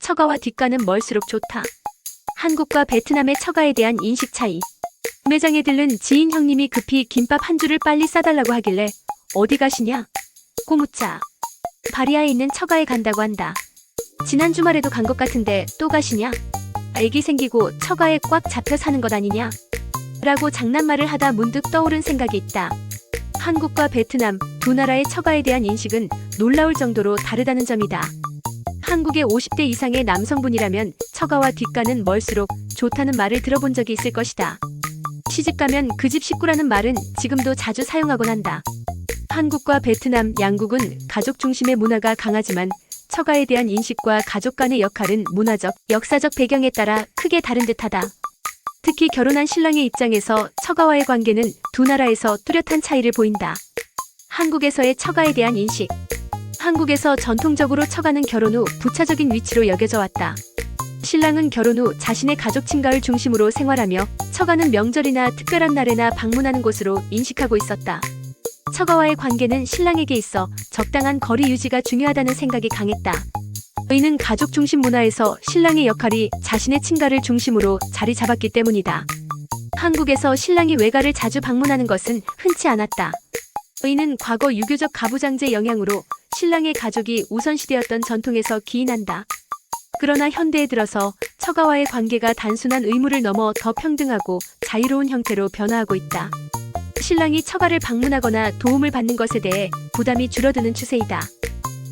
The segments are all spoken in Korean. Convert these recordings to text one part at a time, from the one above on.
처가와 뒷가는 멀수록 좋다. 한국과 베트남의 처가에 대한 인식 차이. 매장에 들른 지인 형님이 급히 김밥 한 줄을 빨리 싸달라고 하길래 어디 가시냐? 고 묻자 바리아에 있는 처가에 간다고 한다. 지난 주말에도 간 것 같은데 또 가시냐? 애기 생기고 처가에 꽉 잡혀 사는 것 아니냐? 라고 장난말을 하다 문득 떠오른 생각이 있다. 한국과 베트남 두 나라의 처가에 대한 인식은 놀라울 정도로 다르다는 점이다. 한국의 50대 이상의 남성분이라면 처가와 뒷가는 멀수록 좋다는 말을 들어본 적이 있을 것이다. 시집가면 그 집 식구라는 말은 지금도 자주 사용하곤 한다. 한국과 베트남 양국은 가족 중심의 문화가 강하지만 처가에 대한 인식과 가족 간의 역할은 문화적, 역사적 배경에 따라 크게 다른 듯하다. 특히 결혼한 신랑의 입장에서 처가와의 관계는 두 나라에서 뚜렷한 차이를 보인다. 한국에서의 처가에 대한 인식. 한국에서 전통적으로 처가는 결혼 후 부차적인 위치로 여겨져 왔다. 신랑은 결혼 후 자신의 가족 친가를 중심으로 생활하며 처가는 명절이나 특별한 날에나 방문하는 곳으로 인식하고 있었다. 처가와의 관계는 신랑에게 있어 적당한 거리 유지가 중요하다는 생각이 강했다. 이는 가족 중심 문화에서 신랑의 역할이 자신의 친가를 중심으로 자리 잡았기 때문이다. 한국에서 신랑이 외가를 자주 방문하는 것은 흔치 않았다. 이는 과거 유교적 가부장제 영향으로 신랑의 가족이 우선시되었던 전통에서 기인한다. 그러나 현대에 들어서 처가와의 관계가 단순한 의무를 넘어 더 평등하고 자유로운 형태로 변화하고 있다. 신랑이 처가를 방문하거나 도움을 받는 것에 대해 부담이 줄어드는 추세이다.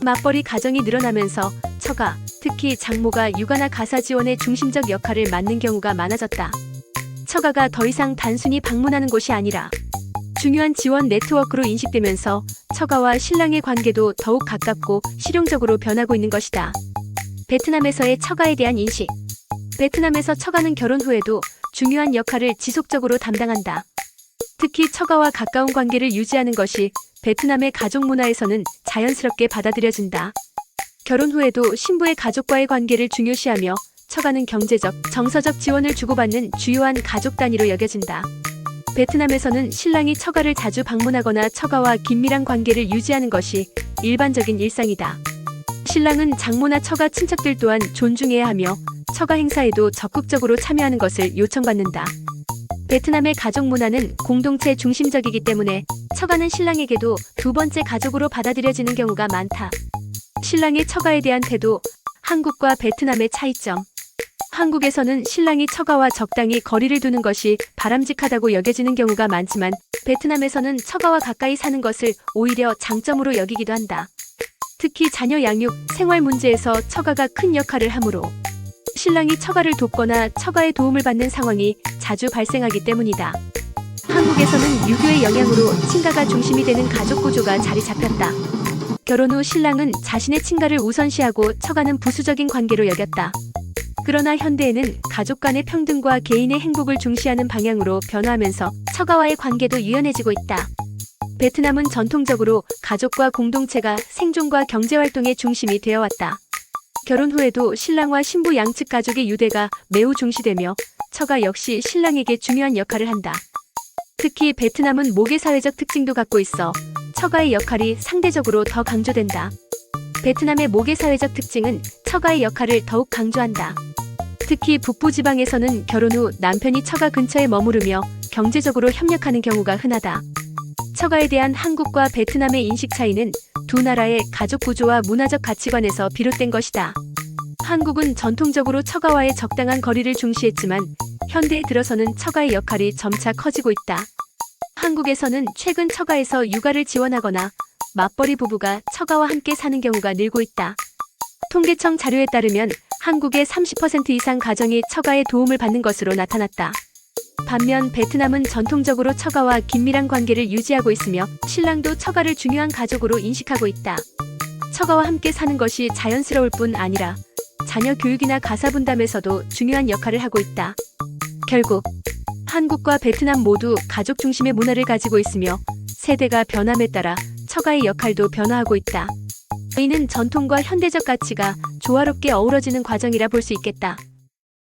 맞벌이 가정이 늘어나면서 처가, 특히 장모가 육아나 가사 지원의 중심적 역할을 맡는 경우가 많아졌다. 처가가 더 이상 단순히 방문하는 곳이 아니라 중요한 지원 네트워크로 인식되면서 처가와 신랑의 관계도 더욱 가깝고 실용적으로 변하고 있는 것이다. 베트남에서의 처가에 대한 인식. 베트남에서 처가는 결혼 후에도 중요한 역할을 지속적으로 담당한다. 특히 처가와 가까운 관계를 유지하는 것이 베트남의 가족 문화에서는 자연스럽게 받아들여진다. 결혼 후에도 신부의 가족과의 관계를 중요시하며 처가는 경제적, 정서적 지원을 주고받는 주요한 가족 단위로 여겨진다. 베트남에서는 신랑이 처가를 자주 방문하거나 처가와 긴밀한 관계를 유지하는 것이 일반적인 일상이다. 신랑은 장모나 처가 친척들 또한 존중해야 하며 처가 행사에도 적극적으로 참여하는 것을 요청받는다. 베트남의 가족 문화는 공동체 중심적이기 때문에 처가는 신랑에게도 두 번째 가족으로 받아들여지는 경우가 많다. 신랑의 처가에 대한 태도. 한국과 베트남의 차이점. 한국에서는 신랑이 처가와 적당히 거리를 두는 것이 바람직하다고 여겨지는 경우가 많지만 베트남에서는 처가와 가까이 사는 것을 오히려 장점으로 여기기도 한다. 특히 자녀 양육, 생활 문제에서 처가가 큰 역할을 하므로 신랑이 처가를 돕거나 처가의 도움을 받는 상황이 자주 발생하기 때문이다. 한국에서는 유교의 영향으로 친가가 중심이 되는 가족 구조가 자리 잡혔다. 결혼 후 신랑은 자신의 친가를 우선시하고 처가는 부수적인 관계로 여겼다. 그러나 현대에는 가족 간의 평등과 개인의 행복을 중시하는 방향으로 변화하면서 처가와의 관계도 유연해지고 있다. 베트남은 전통적으로 가족과 공동체가 생존과 경제활동의 중심이 되어왔다. 결혼 후에도 신랑과 신부 양측 가족의 유대가 매우 중시되며 처가 역시 신랑에게 중요한 역할을 한다. 특히 베트남은 모계 사회적 특징도 갖고 있어 처가의 역할이 상대적으로 더 강조된다. 베트남의 모계 사회적 특징은 처가의 역할을 더욱 강조한다. 특히 북부 지방에서는 결혼 후 남편이 처가 근처에 머무르며 경제적으로 협력하는 경우가 흔하다. 처가에 대한 한국과 베트남의 인식 차이는 두 나라의 가족 구조와 문화적 가치관에서 비롯된 것이다. 한국은 전통적으로 처가와의 적당한 거리를 중시했지만 현대에 들어서는 처가의 역할이 점차 커지고 있다. 한국에서는 최근 처가에서 육아를 지원하거나 맞벌이 부부가 처가와 함께 사는 경우가 늘고 있다. 통계청 자료에 따르면 한국의 30% 이상 가정이 처가의 도움을 받는 것으로 나타났다. 반면 베트남은 전통적으로 처가와 긴밀한 관계를 유지하고 있으며 신랑도 처가를 중요한 가족으로 인식하고 있다. 처가와 함께 사는 것이 자연스러울 뿐 아니라 자녀 교육이나 가사 분담에서도 중요한 역할을 하고 있다. 결국 한국과 베트남 모두 가족 중심의 문화를 가지고 있으며 세대가 변함에 따라 처가의 역할도 변화하고 있다. 이는 전통과 현대적 가치가 조화롭게 어우러지는 과정이라 볼 수 있겠다.